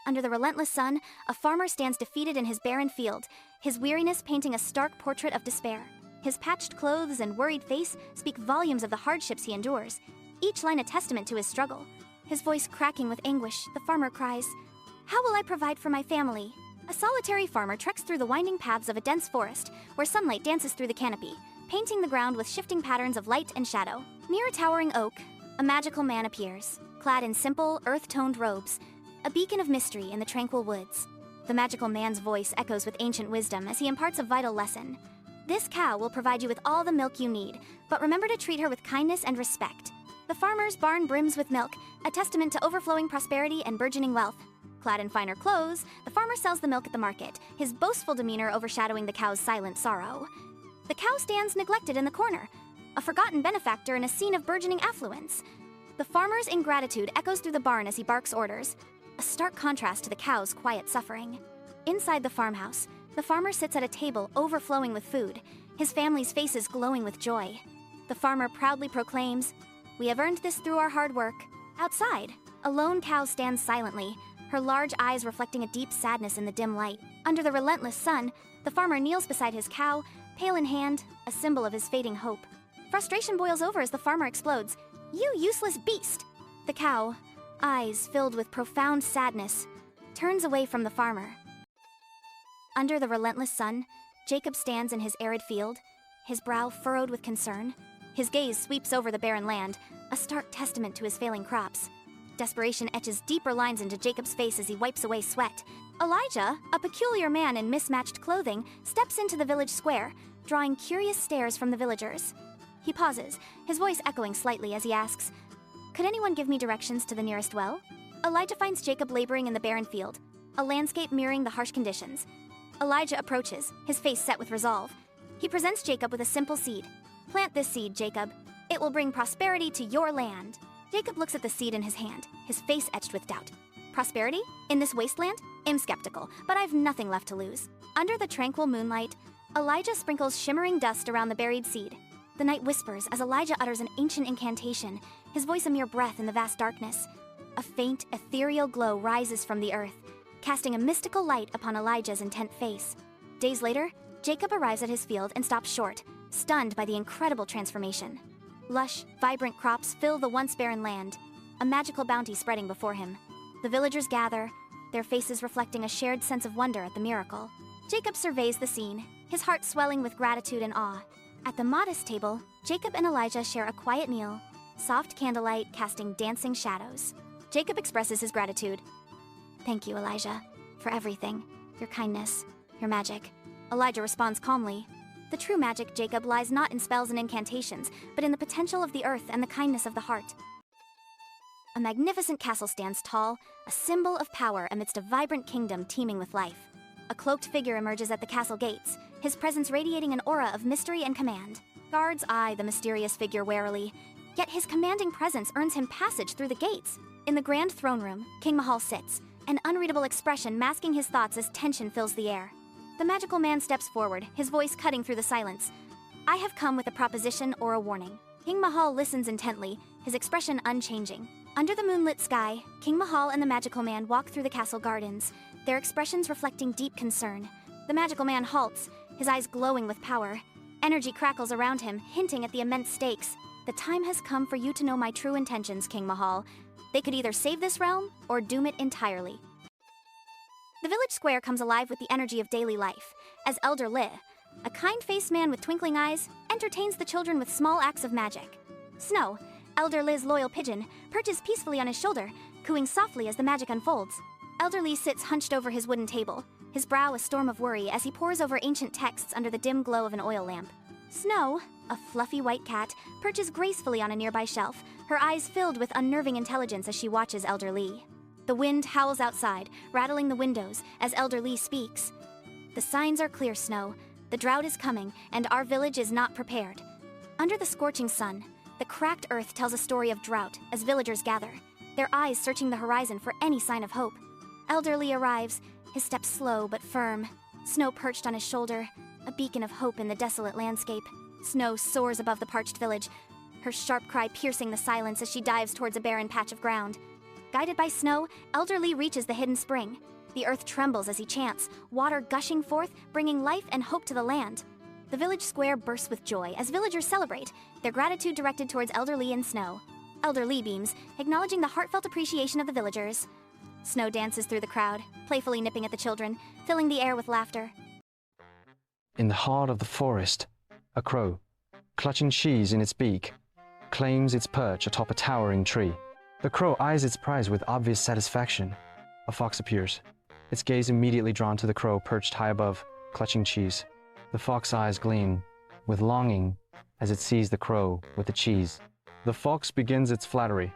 Under the relentless sun, a farmer stands defeated in his barren field, his weariness painting a stark portrait of despair. His patched clothes and worried face speak volumes of the hardships he endures, each line a testament to his struggle. His voice cracking with anguish, the farmer cries, "How will I provide for my family?" A solitary farmer treks through the winding paths of a dense forest, where sunlight dances through the canopy, painting the ground with shifting patterns of light and shadow. Near a towering oak, a magical man appears, clad in simple, earth-toned robes, a beacon of mystery in the tranquil woods. The magical man's voice echoes with ancient wisdom as he imparts a vital lesson. "This cow will provide you with all the milk you need, but remember to treat her with kindness and respect." The farmer's barn brims with milk, a testament to overflowing prosperity and burgeoning wealth. Clad in finer clothes, the farmer sells the milk at the market, his boastful demeanor overshadowing the cow's silent sorrow. The cow stands neglected in the corner, a forgotten benefactor in a scene of burgeoning affluence. The farmer's ingratitude echoes through the barn as he barks orders, a stark contrast to the cow's quiet suffering. Inside the farmhouse, the farmer sits at a table overflowing with food, his family's faces glowing with joy. The farmer proudly proclaims, "We have earned this through our hard work." Outside, a lone cow stands silently, her large eyes reflecting a deep sadness in the dim light. Under the relentless sun, the farmer kneels beside his cow, pail in hand, a symbol of his fading hope. Frustration boils over as the farmer explodes, "You useless beast!" The cow, eyes filled with profound sadness, turns away from the farmer. Under the relentless sun, Jacob stands in his arid field, his brow furrowed with concern. His gaze sweeps over the barren land, a stark testament to his failing crops. Desperation etches deeper lines into Jacob's face as he wipes away sweat. Elijah, a peculiar man in mismatched clothing, steps into the village square, drawing curious stares from the villagers. He pauses, his voice echoing slightly as he asks, "Could anyone give me directions to the nearest well?" Elijah finds Jacob laboring in the barren field, a landscape mirroring the harsh conditions. Elijah approaches, his face set with resolve. He presents Jacob with a simple seed. "Plant this seed, Jacob. It will bring prosperity to your land." Jacob looks at the seed in his hand, his face etched with doubt. "Prosperity? In this wasteland? I'm skeptical, but I've nothing left to lose." Under the tranquil moonlight, Elijah sprinkles shimmering dust around the buried seed. The night whispers as Elijah utters an ancient incantation, his voice a mere breath in the vast darkness. A faint, ethereal glow rises from the earth, casting a mystical light upon Elijah's intent face. Days later, Jacob arrives at his field and stops short, stunned by the incredible transformation. Lush, vibrant crops fill the once barren land, a magical bounty spreading before him. The villagers gather, their faces reflecting a shared sense of wonder at the miracle. Jacob surveys the scene, his heart swelling with gratitude and awe. At the modest table, Jacob and Elijah share a quiet meal, soft candlelight casting dancing shadows. Jacob expresses his gratitude. "Thank you, Elijah, for everything, your kindness, your magic." Elijah responds calmly. "The true magic, Jacob, lies not in spells and incantations, but in the potential of the earth and the kindness of the heart." A magnificent castle stands tall, a symbol of power amidst a vibrant kingdom teeming with life. A cloaked figure emerges at the castle gates, his presence radiating an aura of mystery and command. Guards eye the mysterious figure warily, yet his commanding presence earns him passage through the gates. In the grand throne room, King Mahal sits, an unreadable expression masking his thoughts as tension fills the air. The magical man steps forward, his voice cutting through the silence. "I have come with a proposition or a warning." King Mahal listens intently, his expression unchanging. Under the moonlit sky, King Mahal and the magical man walk through the castle gardens, their expressions reflecting deep concern. The magical man halts, his eyes glowing with power. Energy crackles around him, hinting at the immense stakes. "The time has come for you to know my true intentions, King Mahal. They could either save this realm or doom it entirely." The village square comes alive with the energy of daily life, as Elder Li, a kind-faced man with twinkling eyes, entertains the children with small acts of magic. Snow, Elder Li's loyal pigeon, perches peacefully on his shoulder, cooing softly as the magic unfolds. Elder Li sits hunched over his wooden table, his brow a storm of worry as he pores over ancient texts under the dim glow of an oil lamp. Snow, a fluffy white cat, perches gracefully on a nearby shelf, her eyes filled with unnerving intelligence as she watches Elder Li. The wind howls outside, rattling the windows as Elder Li speaks. "The signs are clear, Snow. The drought is coming, and our village is not prepared." Under the scorching sun, the cracked earth tells a story of drought as villagers gather, their eyes searching the horizon for any sign of hope. Elder Li arrives, his steps slow but firm, Snow perched on his shoulder, a beacon of hope in the desolate landscape. Snow soars above the parched village, her sharp cry piercing the silence as she dives towards a barren patch of ground. Guided by Snow, Elder Lee reaches the hidden spring. The earth trembles as he chants, water gushing forth, bringing life and hope to the land. The village square bursts with joy as villagers celebrate, their gratitude directed towards Elder Lee and Snow. Elder Lee beams, acknowledging the heartfelt appreciation of the villagers. Snow dances through the crowd, playfully nipping at the children, filling the air with laughter. In the heart of the forest, a crow, clutching cheese in its beak, claims its perch atop a towering tree. The crow eyes its prize with obvious satisfaction. A fox appears, its gaze immediately drawn to the crow perched high above, clutching cheese. The fox's eyes gleam with longing as it sees the crow with the cheese. The fox begins its flattery.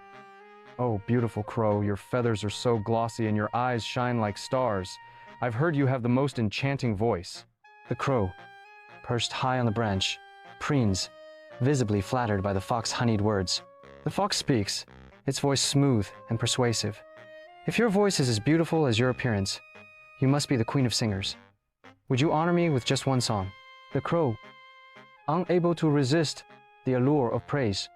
"Oh, beautiful crow, your feathers are so glossy and your eyes shine like stars. I've heard you have the most enchanting voice." The crow, perched high on the branch, preens, visibly flattered by the fox's honeyed words. The fox speaks, its voice smooth and persuasive. "If your voice is as beautiful as your appearance, you must be the queen of singers. Would you honor me with just one song?" The crow, unable to resist the allure of praise,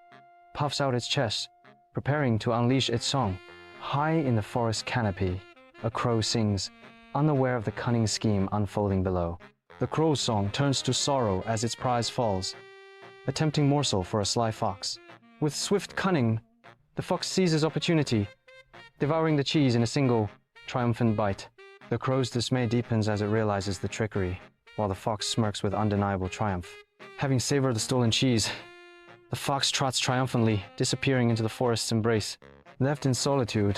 puffs out its chest, preparing to unleash its song. High in the forest canopy, a crow sings, unaware of the cunning scheme unfolding below. The crow's song turns to sorrow as its prize falls, a tempting morsel for a sly fox. With swift cunning, the fox seizes opportunity, devouring the cheese in a single, triumphant bite. The crow's dismay deepens as it realizes the trickery, while the fox smirks with undeniable triumph. Having savored the stolen cheese, the fox trots triumphantly, disappearing into the forest's embrace. Left in solitude,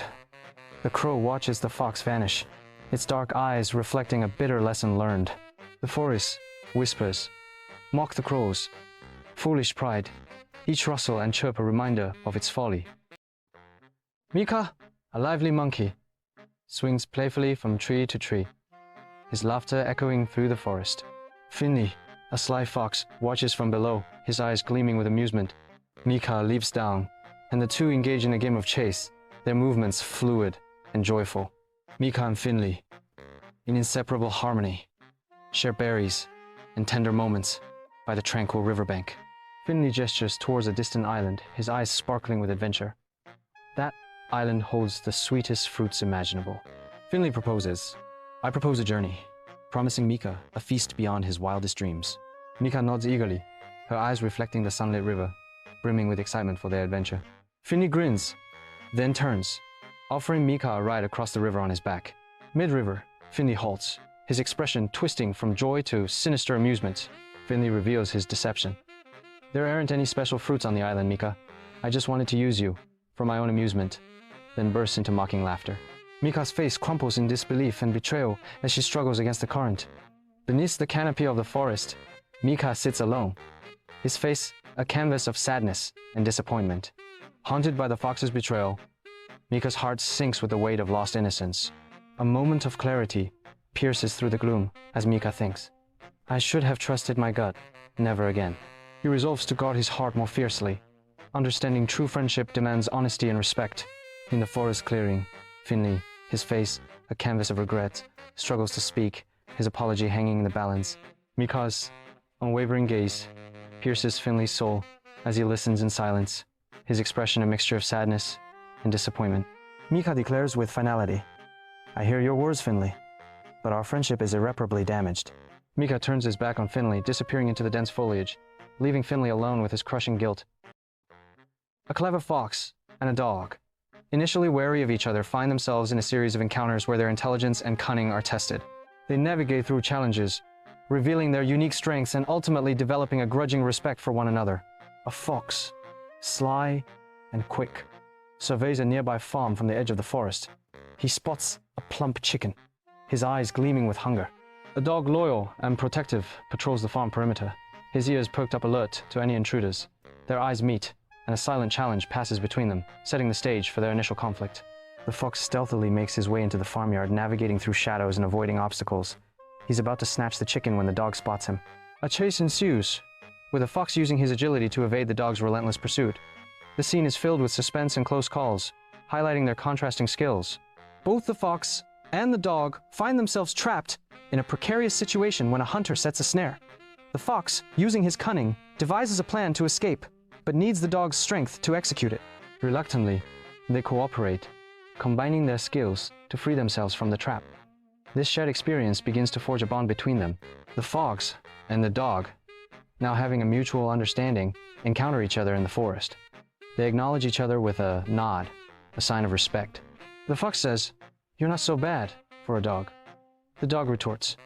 the crow watches the fox vanish, its dark eyes reflecting a bitter lesson learned. The forest whispers, "Mock the crows, foolish pride," each rustle and chirp a reminder of its folly. Mika, a lively monkey, swings playfully from tree to tree, his laughter echoing through the forest. Finley, a sly fox, watches from below, his eyes gleaming with amusement. Mika leaps down, and the two engage in a game of chase, their movements fluid and joyful. Mika and Finley, in inseparable harmony, share berries and tender moments by the tranquil riverbank. Finley gestures towards a distant island, his eyes sparkling with adventure. That island holds the sweetest fruits imaginable. Finley proposes, "I propose a journey," promising Mika a feast beyond his wildest dreams. Mika nods eagerly, her eyes reflecting the sunlit river, brimming with excitement for their adventure. Finley grins, then turns, offering Mika a ride across the river on his back. Mid-river, Finley halts, his expression twisting from joy to sinister amusement. Finley reveals his deception. "There aren't any special fruits on the island, Mika. I just wanted to use you, for my own amusement," then bursts into mocking laughter. Mika's face crumples in disbelief and betrayal as she struggles against the current. Beneath the canopy of the forest, Mika sits alone, his face a canvas of sadness and disappointment. Haunted by the fox's betrayal, Mika's heart sinks with the weight of lost innocence. A moment of clarity pierces through the gloom as Mika thinks, "I should have trusted my gut, never again." He resolves to guard his heart more fiercely, understanding true friendship demands honesty and respect. In the forest clearing, Finley, his face a canvas of regret, struggles to speak, his apology hanging in the balance. Mika's unwavering gaze pierces Finley's soul as he listens in silence, his expression a mixture of sadness and disappointment. Mika declares with finality, "I hear your words, Finley, but our friendship is irreparably damaged." Mika turns his back on Finley, disappearing into the dense foliage, leaving Finley alone with his crushing guilt. A clever fox and a dog, initially wary of each other, find themselves in a series of encounters where their intelligence and cunning are tested. They navigate through challenges, revealing their unique strengths and ultimately developing a grudging respect for one another. A fox, sly and quick, surveys a nearby farm from the edge of the forest. He spots a plump chicken, his eyes gleaming with hunger. A dog loyal and protective patrols the farm perimeter, his ears perked up alert to any intruders. Their eyes meet, and a silent challenge passes between them, setting the stage for their initial conflict. The fox stealthily makes his way into the farmyard, navigating through shadows and avoiding obstacles. He's about to snatch the chicken when the dog spots him. A chase ensues, with the fox using his agility to evade the dog's relentless pursuit. The scene is filled with suspense and close calls, highlighting their contrasting skills. Both the fox and the dog find themselves trapped in a precarious situation when a hunter sets a snare. The fox, using his cunning, devises a plan to escape, but needs the dog's strength to execute it. Reluctantly, they cooperate, combining their skills to free themselves from the trap. This shared experience begins to forge a bond between them. The fox and the dog, now having a mutual understanding, encounter each other in the forest. They acknowledge each other with a nod, a sign of respect. The fox says, "You're not so bad for a dog." The dog retorts,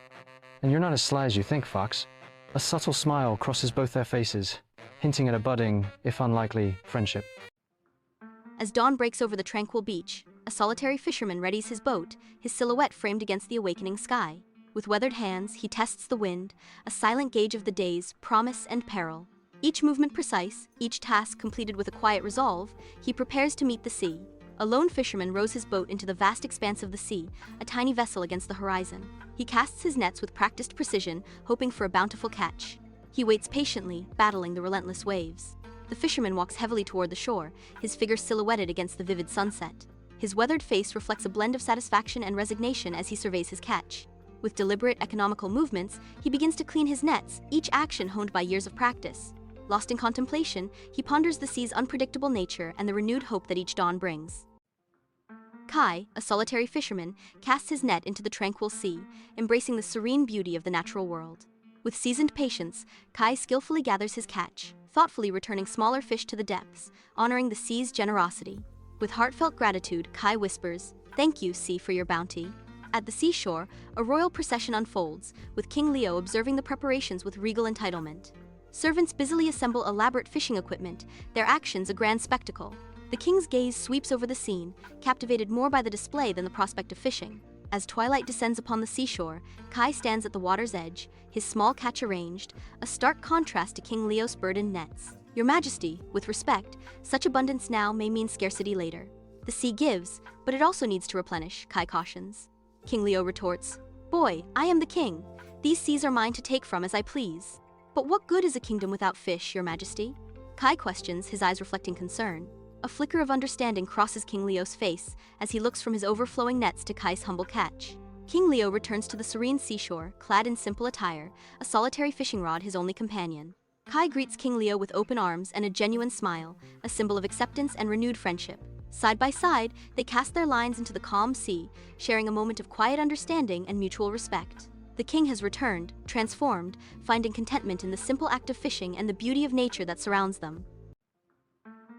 "And you're not as sly as you think, fox." A subtle smile crosses both their faces, hinting at a budding, if unlikely, friendship. As dawn breaks over the tranquil beach, a solitary fisherman readies his boat, his silhouette framed against the awakening sky. With weathered hands, he tests the wind, a silent gauge of the day's promise and peril. Each movement precise, each task completed with a quiet resolve, he prepares to meet the sea. A lone fisherman rows his boat into the vast expanse of the sea, a tiny vessel against the horizon. He casts his nets with practiced precision, hoping for a bountiful catch. He waits patiently, battling the relentless waves. The fisherman walks heavily toward the shore, his figure silhouetted against the vivid sunset. His weathered face reflects a blend of satisfaction and resignation as he surveys his catch. With deliberate, economical movements, he begins to clean his nets, each action honed by years of practice. Lost in contemplation, he ponders the sea's unpredictable nature and the renewed hope that each dawn brings. Kai, a solitary fisherman, casts his net into the tranquil sea, embracing the serene beauty of the natural world. With seasoned patience, Kai skillfully gathers his catch, thoughtfully returning smaller fish to the depths, honoring the sea's generosity. With heartfelt gratitude, Kai whispers, "Thank you, sea, for your bounty." At the seashore, a royal procession unfolds, with King Leo observing the preparations with regal entitlement. Servants busily assemble elaborate fishing equipment, their actions a grand spectacle. The king's gaze sweeps over the scene, captivated more by the display than the prospect of fishing. As twilight descends upon the seashore, Kai stands at the water's edge, his small catch arranged, a stark contrast to King Leo's burdened nets. "Your Majesty, with respect, such abundance now may mean scarcity later. The sea gives, but it also needs to replenish," Kai cautions. King Leo retorts, "Boy, I am the king. These seas are mine to take from as I please." "But what good is a kingdom without fish, Your Majesty?" Kai questions, his eyes reflecting concern. A flicker of understanding crosses King Leo's face as he looks from his overflowing nets to Kai's humble catch. King Leo returns to the serene seashore, clad in simple attire, a solitary fishing rod his only companion. Kai greets King Leo with open arms and a genuine smile, a symbol of acceptance and renewed friendship. Side by side, they cast their lines into the calm sea, sharing a moment of quiet understanding and mutual respect. The king has returned, transformed, finding contentment in the simple act of fishing and the beauty of nature that surrounds them.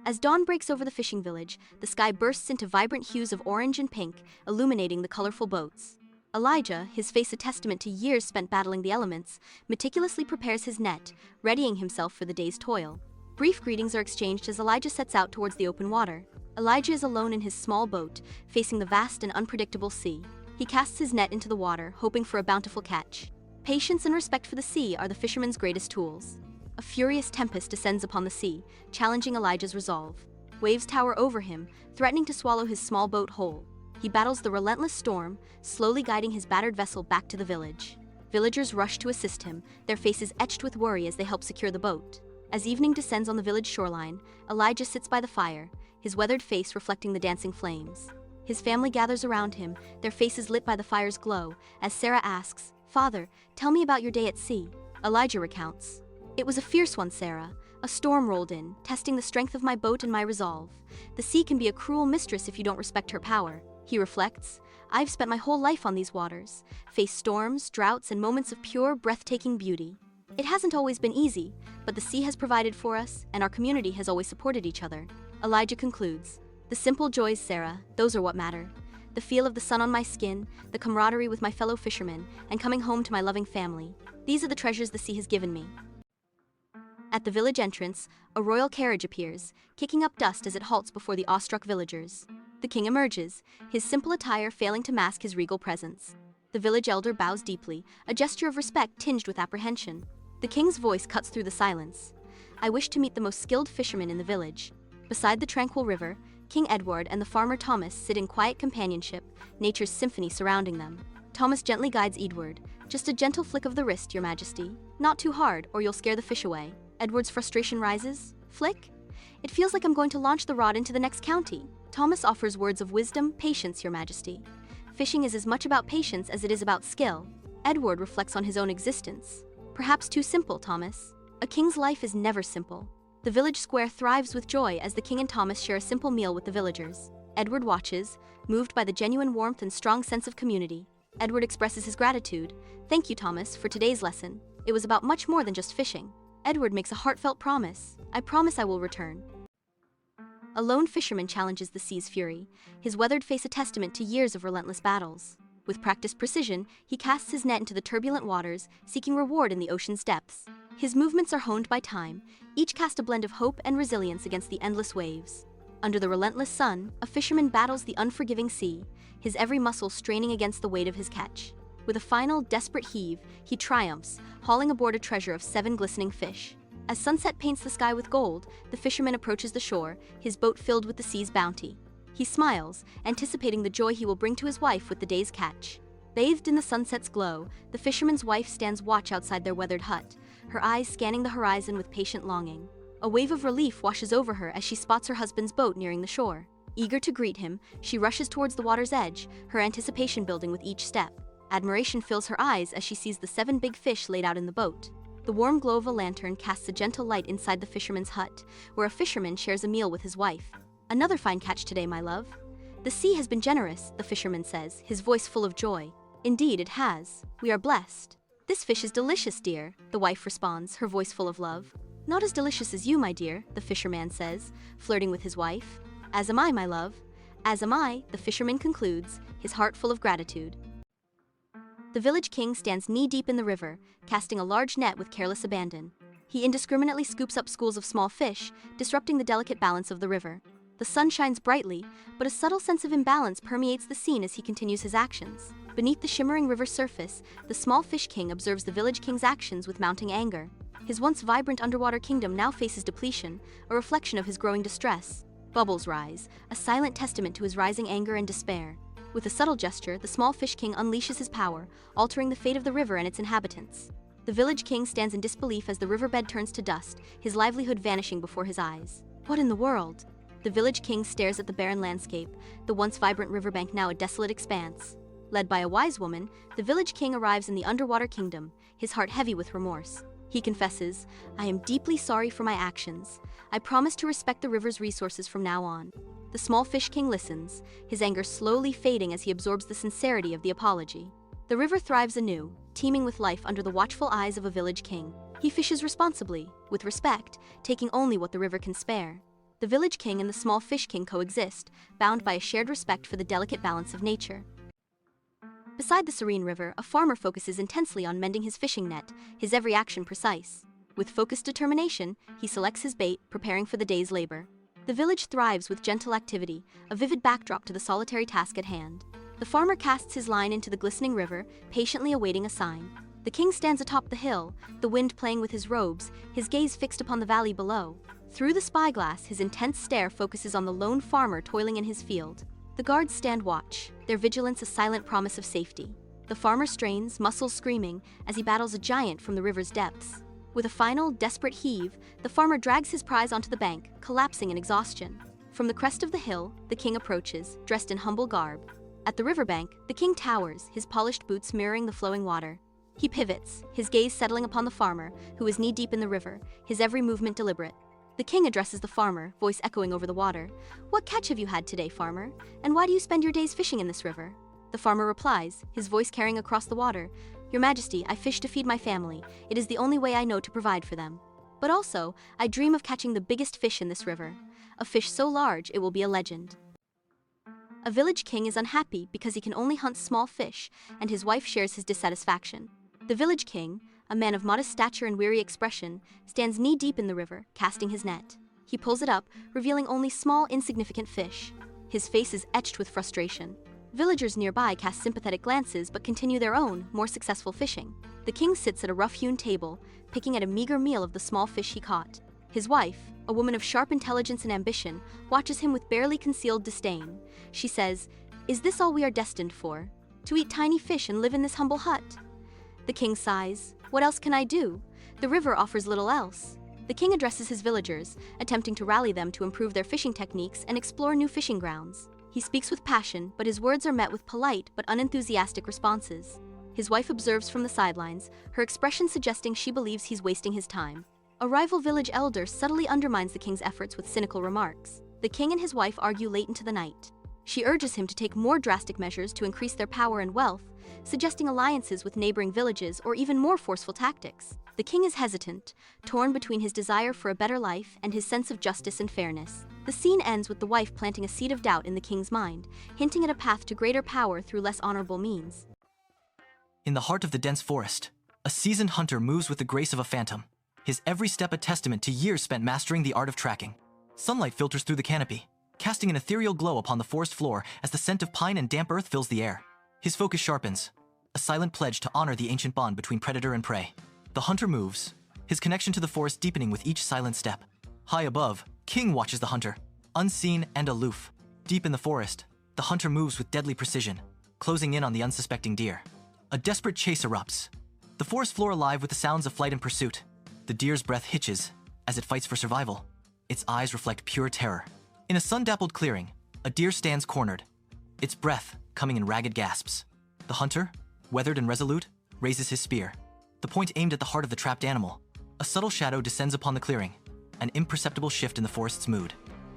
As dawn breaks over the fishing village, the sky bursts into vibrant hues of orange and pink, illuminating the colorful boats. Elijah, his face a testament to years spent battling the elements, meticulously prepares his net, readying himself for the day's toil. Brief greetings are exchanged as Elijah sets out towards the open water. Elijah is alone in his small boat, facing the vast and unpredictable sea. He casts his net into the water, hoping for a bountiful catch. Patience and respect for the sea are the fisherman's greatest tools. A furious tempest descends upon the sea, challenging Elijah's resolve. Waves tower over him, threatening to swallow his small boat whole. He battles the relentless storm, slowly guiding his battered vessel back to the village. Villagers rush to assist him, their faces etched with worry as they help secure the boat. As evening descends on the village shoreline, Elijah sits by the fire, his weathered face reflecting the dancing flames. His family gathers around him, their faces lit by the fire's glow, as Sarah asks, "Father, tell me about your day at sea." Elijah recounts, "It was a fierce one, Sarah. A storm rolled in, testing the strength of my boat and my resolve. The sea can be a cruel mistress if you don't respect her power." He reflects, "I've spent my whole life on these waters, faced storms, droughts, and moments of pure, breathtaking beauty. It hasn't always been easy, but the sea has provided for us, and our community has always supported each other." Elijah concludes, "The simple joys, Sarah, those are what matter. The feel of the sun on my skin, the camaraderie with my fellow fishermen, and coming home to my loving family. These are the treasures the sea has given me." At the village entrance, a royal carriage appears, kicking up dust as it halts before the awestruck villagers. The king emerges, his simple attire failing to mask his regal presence. The village elder bows deeply, a gesture of respect tinged with apprehension. The king's voice cuts through the silence. "I wish to meet the most skilled fishermen in the village." Beside the tranquil river, King Edward and the farmer Thomas sit in quiet companionship, nature's symphony surrounding them. Thomas gently guides Edward. "Just a gentle flick of the wrist, Your Majesty. Not too hard, or you'll scare the fish away." Edward's frustration rises. "Flick? It feels like I'm going to launch the rod into the next county." Thomas offers words of wisdom, "Patience, Your Majesty. Fishing is as much about patience as it is about skill." Edward reflects on his own existence. "Perhaps too simple, Thomas. A king's life is never simple." The village square thrives with joy as the king and Thomas share a simple meal with the villagers. Edward watches, moved by the genuine warmth and strong sense of community. Edward expresses his gratitude. "Thank you, Thomas, for today's lesson. It was about much more than just fishing." Edward makes a heartfelt promise. "I promise I will return." A lone fisherman challenges the sea's fury, his weathered face a testament to years of relentless battles. With practiced precision, he casts his net into the turbulent waters, seeking reward in the ocean's depths. His movements are honed by time, each cast a blend of hope and resilience against the endless waves. Under the relentless sun, a fisherman battles the unforgiving sea, his every muscle straining against the weight of his catch. With a final, desperate heave, he triumphs, hauling aboard a treasure of 7 glistening fish. As sunset paints the sky with gold, the fisherman approaches the shore, his boat filled with the sea's bounty. He smiles, anticipating the joy he will bring to his wife with the day's catch. Bathed in the sunset's glow, the fisherman's wife stands watch outside their weathered hut, her eyes scanning the horizon with patient longing. A wave of relief washes over her as she spots her husband's boat nearing the shore. Eager to greet him, she rushes towards the water's edge, her anticipation building with each step. Admiration fills her eyes as she sees the 7 big fish laid out in the boat. The warm glow of a lantern casts a gentle light inside the fisherman's hut, where a fisherman shares a meal with his wife. "Another fine catch today, my love." "The sea has been generous," the fisherman says, his voice full of joy. "Indeed, it has. We are blessed." "This fish is delicious, dear," the wife responds, her voice full of love. "Not as delicious as you, my dear," the fisherman says, flirting with his wife. "As am I, my love." "As am I," the fisherman concludes, his heart full of gratitude. The village king stands knee-deep in the river, casting a large net with careless abandon. He indiscriminately scoops up schools of small fish, disrupting the delicate balance of the river. The sun shines brightly, but a subtle sense of imbalance permeates the scene as he continues his actions. Beneath the shimmering river surface, the small fish king observes the village king's actions with mounting anger. His once vibrant underwater kingdom now faces depletion, a reflection of his growing distress. Bubbles rise, a silent testament to his rising anger and despair. With a subtle gesture, the small fish king unleashes his power, altering the fate of the river and its inhabitants. The village king stands in disbelief as the riverbed turns to dust, his livelihood vanishing before his eyes. "What in the world?" The village king stares at the barren landscape, the once vibrant riverbank now a desolate expanse. Led by a wise woman, the village king arrives in the underwater kingdom, his heart heavy with remorse. He confesses, "I am deeply sorry for my actions. I promise to respect the river's resources from now on." The small fish king listens, his anger slowly fading as he absorbs the sincerity of the apology. The river thrives anew, teeming with life under the watchful eyes of a village king. He fishes responsibly, with respect, taking only what the river can spare. The village king and the small fish king coexist, bound by a shared respect for the delicate balance of nature. Beside the serene river, a farmer focuses intensely on mending his fishing net, his every action precise. With focused determination, he selects his bait, preparing for the day's labor. The village thrives with gentle activity, a vivid backdrop to the solitary task at hand. The farmer casts his line into the glistening river, patiently awaiting a sign. The king stands atop the hill, the wind playing with his robes, his gaze fixed upon the valley below. Through the spyglass, his intense stare focuses on the lone farmer toiling in his field. The guards stand watch, their vigilance a silent promise of safety. The farmer strains, muscles screaming, as he battles a giant from the river's depths. With a final, desperate heave, the farmer drags his prize onto the bank, collapsing in exhaustion. From the crest of the hill, the king approaches, dressed in humble garb. At the riverbank, the king towers, his polished boots mirroring the flowing water. He pivots, his gaze settling upon the farmer, who is knee-deep in the river, his every movement deliberate. The king addresses the farmer, voice echoing over the water. "What catch have you had today, farmer? And why do you spend your days fishing in this river?" The farmer replies, his voice carrying across the water. "Your Majesty, I fish to feed my family. It is the only way I know to provide for them. But also, I dream of catching the biggest fish in this river. A fish so large it will be a legend." A village king is unhappy because he can only hunt small fish, and his wife shares his dissatisfaction. The village king, a man of modest stature and weary expression, stands knee-deep in the river, casting his net. He pulls it up, revealing only small, insignificant fish. His face is etched with frustration. Villagers nearby cast sympathetic glances but continue their own, more successful fishing. The king sits at a rough-hewn table, picking at a meager meal of the small fish he caught. His wife, a woman of sharp intelligence and ambition, watches him with barely concealed disdain. She says, "Is this all we are destined for? To eat tiny fish and live in this humble hut?" The king sighs. "What else can I do? The river offers little else." The king addresses his villagers, attempting to rally them to improve their fishing techniques and explore new fishing grounds. He speaks with passion, but his words are met with polite but unenthusiastic responses. His wife observes from the sidelines, her expression suggesting she believes he's wasting his time. A rival village elder subtly undermines the king's efforts with cynical remarks. The king and his wife argue late into the night. She urges him to take more drastic measures to increase their power and wealth, suggesting alliances with neighboring villages or even more forceful tactics. The king is hesitant, torn between his desire for a better life and his sense of justice and fairness. The scene ends with the wife planting a seed of doubt in the king's mind, hinting at a path to greater power through less honorable means. In the heart of the dense forest, a seasoned hunter moves with the grace of a phantom, his every step a testament to years spent mastering the art of tracking. Sunlight filters through the canopy, casting an ethereal glow upon the forest floor as the scent of pine and damp earth fills the air. His focus sharpens, a silent pledge to honor the ancient bond between predator and prey. The hunter moves, his connection to the forest deepening with each silent step. High above, King watches the hunter, unseen and aloof. Deep in the forest, the hunter moves with deadly precision, closing in on the unsuspecting deer. A desperate chase erupts, the forest floor alive with the sounds of flight and pursuit. The deer's breath hitches as it fights for survival. Its eyes reflect pure terror. In a sun-dappled clearing, a deer stands cornered, its breath coming in ragged gasps. The hunter, weathered and resolute, raises his spear, the point aimed at the heart of the trapped animal. A subtle shadow descends upon the clearing, an imperceptible shift in the forest's mood.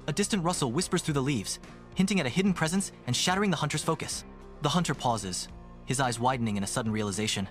A distant rustle whispers through the leaves, hinting at a hidden presence and shattering the hunter's focus. The hunter pauses, his eyes widening in a sudden realization.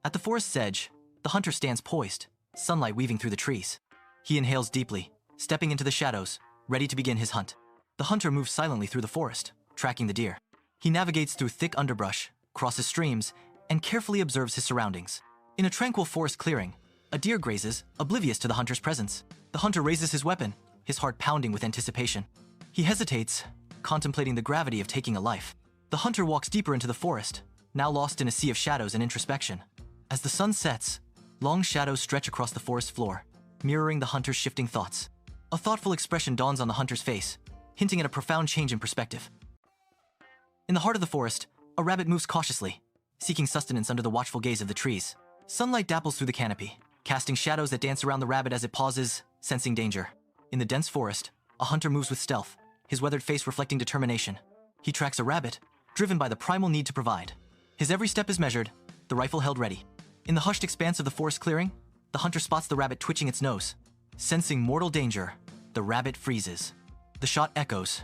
At the forest's edge, the hunter stands poised, sunlight weaving through the trees. He inhales deeply, stepping into the shadows, ready to begin his hunt. The hunter moves silently through the forest, tracking the deer. He navigates through thick underbrush, crosses streams, and carefully observes his surroundings. In a tranquil forest clearing, a deer grazes, oblivious to the hunter's presence. The hunter raises his weapon, his heart pounding with anticipation. He hesitates, contemplating the gravity of taking a life. The hunter walks deeper into the forest, now lost in a sea of shadows and introspection. As the sun sets, long shadows stretch across the forest floor, mirroring the hunter's shifting thoughts. A thoughtful expression dawns on the hunter's face, hinting at a profound change in perspective. In the heart of the forest, a rabbit moves cautiously, seeking sustenance under the watchful gaze of the trees. Sunlight dapples through the canopy, casting shadows that dance around the rabbit as it pauses, sensing danger. In the dense forest, a hunter moves with stealth, his weathered face reflecting determination. He tracks a rabbit, driven by the primal need to provide. His every step is measured, the rifle held ready. In the hushed expanse of the forest clearing, the hunter spots the rabbit twitching its nose. Sensing mortal danger, the rabbit freezes. The shot echoes,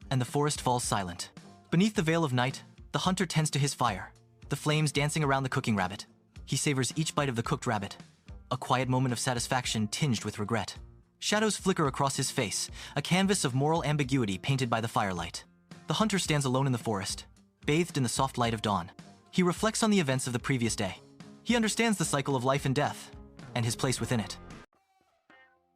and the forest falls silent. Beneath the veil of night, the hunter tends to his fire, the flames dancing around the cooking rabbit. He savors each bite of the cooked rabbit, a quiet moment of satisfaction tinged with regret. Shadows flicker across his face, a canvas of moral ambiguity painted by the firelight. The hunter stands alone in the forest, bathed in the soft light of dawn. He reflects on the events of the previous day. He understands the cycle of life and death, and his place within it.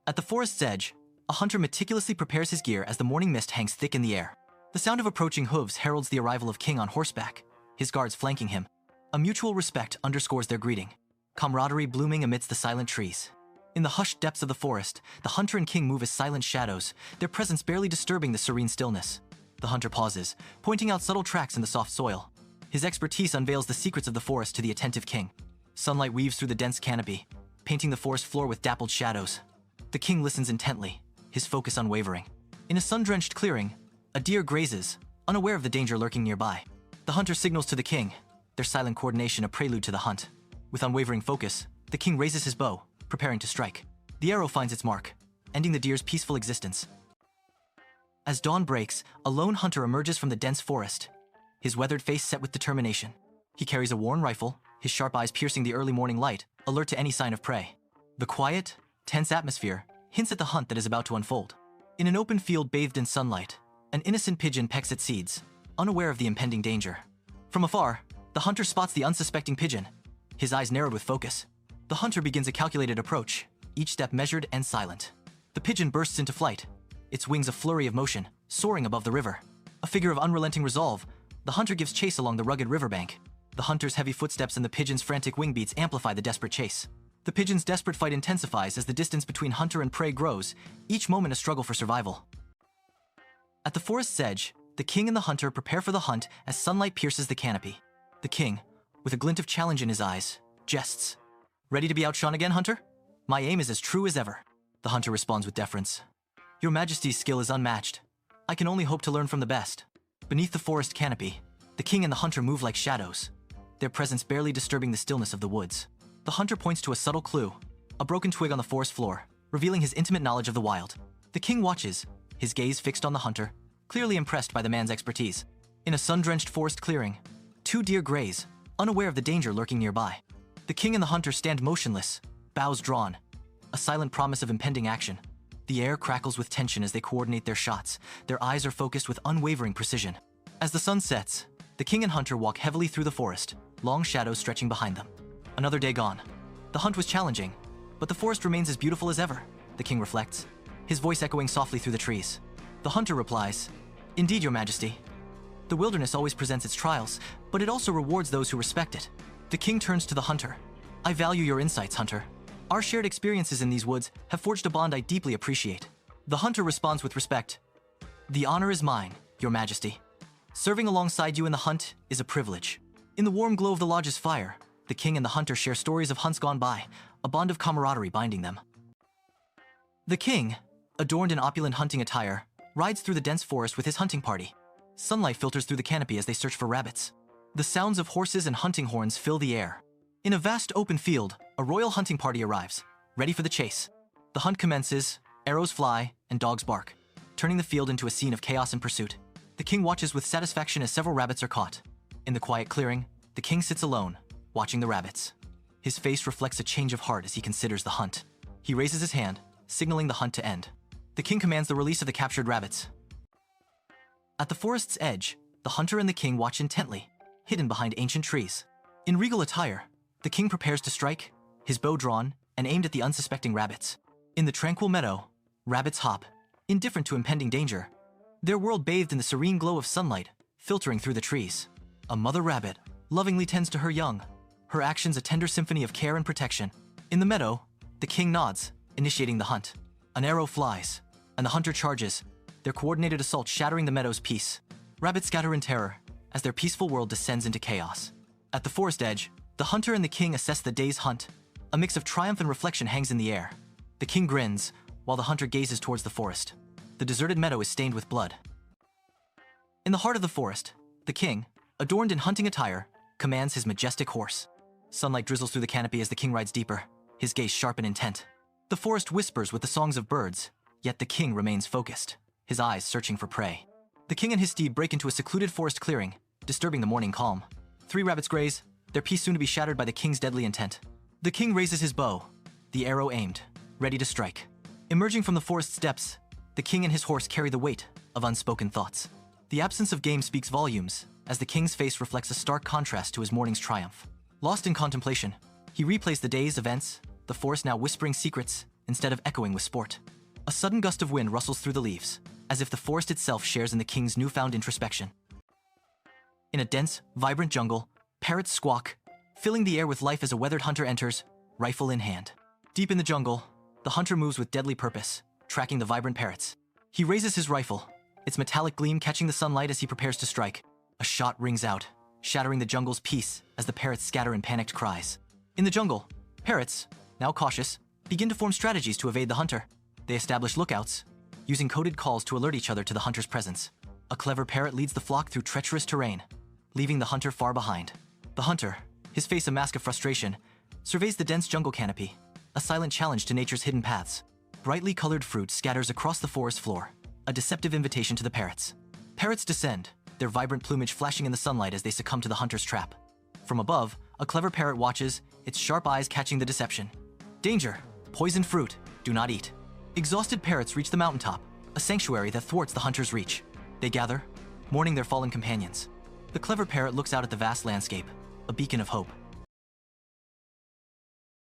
At the forest's edge, a hunter meticulously prepares his gear as the morning mist hangs thick in the air. The sound of approaching hooves heralds the arrival of King on horseback, his guards flanking him. A mutual respect underscores their greeting, camaraderie blooming amidst the silent trees. In the hushed depths of the forest, the hunter and King move as silent shadows, their presence barely disturbing the serene stillness. The hunter pauses, pointing out subtle tracks in the soft soil. His expertise unveils the secrets of the forest to the attentive King. Sunlight weaves through the dense canopy, painting the forest floor with dappled shadows. The King listens intently, his focus unwavering. In a sun-drenched clearing, a deer grazes, unaware of the danger lurking nearby. The hunter signals to the King, their silent coordination a prelude to the hunt. With unwavering focus, the King raises his bow, preparing to strike. The arrow finds its mark, ending the deer's peaceful existence. As dawn breaks, a lone hunter emerges from the dense forest, his weathered face set with determination. He carries a worn rifle, his sharp eyes piercing the early morning light, alert to any sign of prey. The quiet, tense atmosphere hints at the hunt that is about to unfold. In an open field bathed in sunlight, an innocent pigeon pecks at seeds, unaware of the impending danger. From afar, the hunter spots the unsuspecting pigeon, his eyes narrowed with focus. The hunter begins a calculated approach, each step measured and silent. The pigeon bursts into flight, its wings a flurry of motion, soaring above the river. A figure of unrelenting resolve, the hunter gives chase along the rugged riverbank. The hunter's heavy footsteps and the pigeon's frantic wing beats amplify the desperate chase. The pigeon's desperate fight intensifies as the distance between hunter and prey grows, each moment a struggle for survival. At the forest's edge, the King and the hunter prepare for the hunt as sunlight pierces the canopy. The King, with a glint of challenge in his eyes, jests. "Ready to be outshone again, hunter? My aim is as true as ever." The hunter responds with deference. "Your Majesty's skill is unmatched. I can only hope to learn from the best." Beneath the forest canopy, the King and the hunter move like shadows, their presence barely disturbing the stillness of the woods. The hunter points to a subtle clue, a broken twig on the forest floor, revealing his intimate knowledge of the wild. The King watches, his gaze fixed on the hunter, clearly impressed by the man's expertise. In a sun-drenched forest clearing, two deer graze, unaware of the danger lurking nearby. The king and the hunter stand motionless, bows drawn, a silent promise of impending action. The air crackles with tension as they coordinate their shots. Their eyes are focused with unwavering precision. As the sun sets, the king and hunter walk heavily through the forest, long shadows stretching behind them. Another day gone. The hunt was challenging, but the forest remains as beautiful as ever, the king reflects, his voice echoing softly through the trees. The hunter replies, "Indeed, your majesty. The wilderness always presents its trials, but it also rewards those who respect it." The king turns to the hunter. "I value your insights, hunter. Our shared experiences in these woods have forged a bond I deeply appreciate." The hunter responds with respect. "The honor is mine, your majesty. Serving alongside you in the hunt is a privilege." In the warm glow of the lodge's fire, the king and the hunter share stories of hunts gone by, a bond of camaraderie binding them. The king, adorned in opulent hunting attire, rides through the dense forest with his hunting party. Sunlight filters through the canopy as they search for rabbits. The sounds of horses and hunting horns fill the air. In a vast open field, a royal hunting party arrives, ready for the chase. The hunt commences, arrows fly, and dogs bark, turning the field into a scene of chaos and pursuit. The king watches with satisfaction as several rabbits are caught. In the quiet clearing, the king sits alone, watching the rabbits. His face reflects a change of heart as he considers the hunt. He raises his hand, signaling the hunt to end. The king commands the release of the captured rabbits. At the forest's edge, the hunter and the king watch intently, hidden behind ancient trees. In regal attire, the king prepares to strike, his bow drawn and aimed at the unsuspecting rabbits. In the tranquil meadow, rabbits hop, indifferent to impending danger, their world bathed in the serene glow of sunlight, filtering through the trees. A mother rabbit lovingly tends to her young, her actions a tender symphony of care and protection. In the meadow, the king nods, initiating the hunt. An arrow flies, and the hunter charges, their coordinated assault shattering the meadow's peace. Rabbits scatter in terror as their peaceful world descends into chaos. At the forest edge, the hunter and the king assess the day's hunt. A mix of triumph and reflection hangs in the air. The king grins, while the hunter gazes towards the forest. The deserted meadow is stained with blood. In the heart of the forest, the king, adorned in hunting attire, commands his majestic horse. Sunlight drizzles through the canopy as the king rides deeper, his gaze sharp and intent. The forest whispers with the songs of birds, yet the king remains focused, his eyes searching for prey. The king and his steed break into a secluded forest clearing, disturbing the morning calm. 3 rabbits graze, their peace soon to be shattered by the king's deadly intent. The king raises his bow, the arrow aimed, ready to strike. Emerging from the forest's depths, the king and his horse carry the weight of unspoken thoughts. The absence of game speaks volumes, as the king's face reflects a stark contrast to his morning's triumph. Lost in contemplation, he replays the day's events, the forest now whispering secrets instead of echoing with sport. A sudden gust of wind rustles through the leaves, as if the forest itself shares in the king's newfound introspection. In a dense, vibrant jungle, parrots squawk, filling the air with life as a weathered hunter enters, rifle in hand. Deep in the jungle, the hunter moves with deadly purpose, tracking the vibrant parrots. He raises his rifle, its metallic gleam catching the sunlight as he prepares to strike. A shot rings out, shattering the jungle's peace as the parrots scatter in panicked cries. In the jungle, parrots, now cautious, begin to form strategies to evade the hunter. They establish lookouts, using coded calls to alert each other to the hunter's presence. A clever parrot leads the flock through treacherous terrain, leaving the hunter far behind. The hunter, his face a mask of frustration, surveys the dense jungle canopy, a silent challenge to nature's hidden paths. Brightly colored fruit scatters across the forest floor, a deceptive invitation to the parrots. Parrots descend, their vibrant plumage flashing in the sunlight as they succumb to the hunter's trap. From above, a clever parrot watches, its sharp eyes catching the deception. Danger! Poisoned fruit! Do not eat! Exhausted parrots reach the mountaintop, a sanctuary that thwarts the hunter's reach. They gather, mourning their fallen companions. The clever parrot looks out at the vast landscape, a beacon of hope.